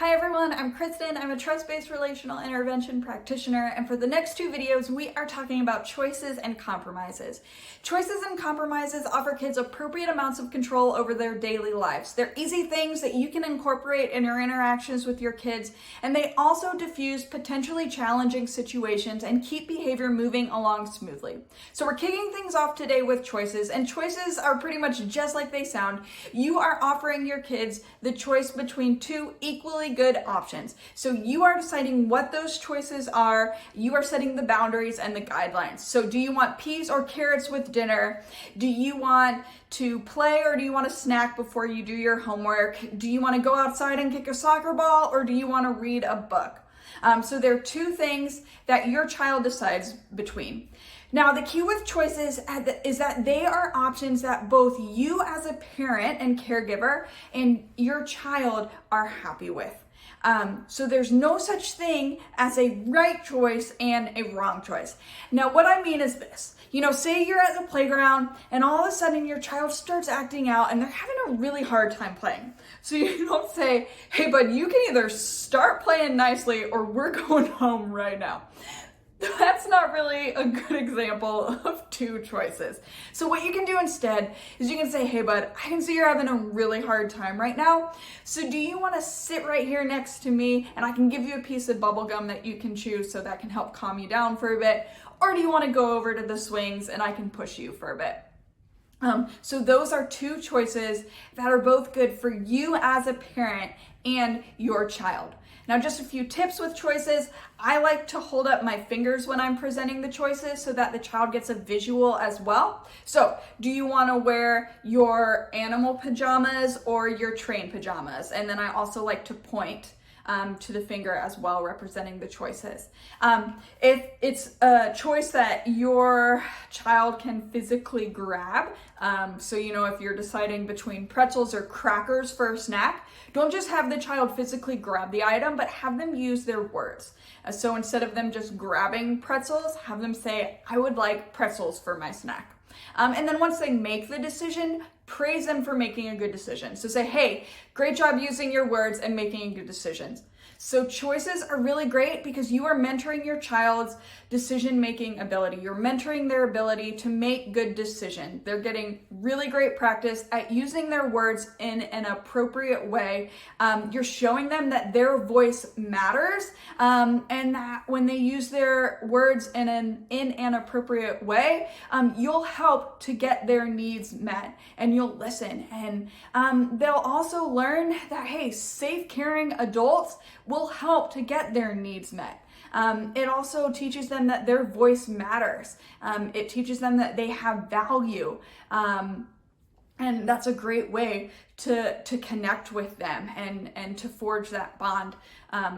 Hi everyone, I'm Kristen. I'm a trust-based relational intervention practitioner, and for the next two videos, we are talking about choices and compromises. Choices and compromises offer kids appropriate amounts of control over their daily lives. They're easy things that you can incorporate in your interactions with your kids, and they also diffuse potentially challenging situations and keep behavior moving along smoothly. So we're kicking things off today with choices, and choices are pretty much just like they sound. You are offering your kids the choice between two equally good options. So you are deciding what those choices are. You are setting the boundaries and the guidelines. So do you want peas or carrots with dinner? Do you want to play or do you want to snack before you do your homework? Do you want to go outside and kick a soccer ball or do you want to read a book? So there are two things that your child decides between. Now, the key with choices is that they are options that both you as a parent and caregiver and your child are happy with. So there's no such thing as a right choice and a wrong choice. Now, what I mean is this. Say you're at the playground and all of a sudden your child starts acting out and they're having a really hard time playing. So you don't say, hey, bud, you can either start playing nicely or we're going home right now. That's not really a good example of two choices. So what you can do instead is you can say, hey bud, I can see you're having a really hard time right now. So do you want to sit right here next to me and I can give you a piece of bubble gum that you can chew so that can help calm you down for a bit? Or do you want to go over to the swings and I can push you for a bit? So those are two choices that are both good for you as a parent and your child. Now, just a few tips with choices. I like to hold up my fingers when I'm presenting the choices so that the child gets a visual as well. So, do you want to wear your animal pajamas or your train pajamas? And then I also like to point to the finger as well, representing the choices. If it's a choice that your child can physically grab, so if you're deciding between pretzels or crackers for a snack, don't just have the child physically grab the item, but have them use their words. So instead of them just grabbing pretzels, have them say, I would like pretzels for my snack. And then once they make the decision, praise them for making a good decision. So say, hey, great job using your words and making good decisions. So choices are really great because you are mentoring your child's decision-making ability. You're mentoring their ability to make good decisions. They're getting really great practice at using their words in an appropriate way. You're showing them that their voice matters, and that when they use their words in an appropriate way, you'll help to get their needs met, and you'll listen. And they'll also learn that, hey, safe, caring adults will help to get their needs met. It also teaches them that their voice matters. It teaches them that they have value. And that's a great way to connect with them and to forge that bond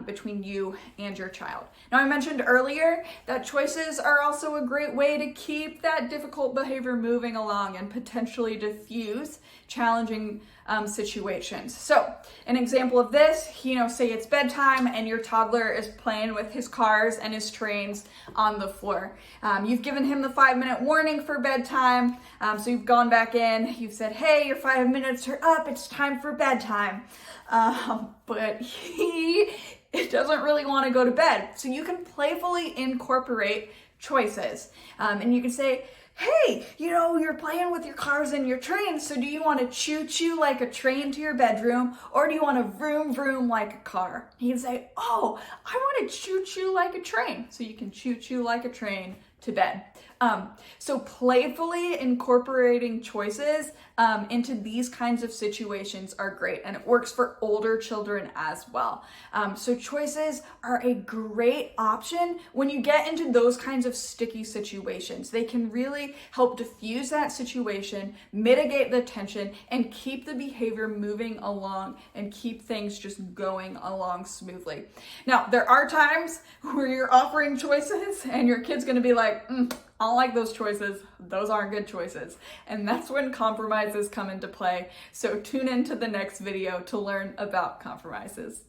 between you and your child. Now, I mentioned earlier that choices are also a great way to keep that difficult behavior moving along and potentially diffuse challenging situations. So an example of this, say it's bedtime and your toddler is playing with his cars and his trains on the floor. You've given him the 5-minute warning for bedtime. So you've gone back in, you've said, hey, your 5 minutes are up. It's time for bedtime. But he doesn't really want to go to bed. So you can playfully incorporate choices. And you can say, hey, you're playing with your cars and your trains, so do you want to choo-choo like a train to your bedroom, or do you want to vroom vroom like a car? You can say, oh, I want to choo-choo like a train. So you can choo-choo like a train to bed. So playfully incorporating choices into these kinds of situations are great, and it works for older children as well. So choices are a great option when you get into those kinds of sticky situations. They can really help diffuse that situation, mitigate the tension, and keep the behavior moving along and keep things just going along smoothly. Now, there are times where you're offering choices and your kid's going to be like, I don't like those choices. Those aren't good choices. And that's when compromises come into play. So tune into the next video to learn about compromises.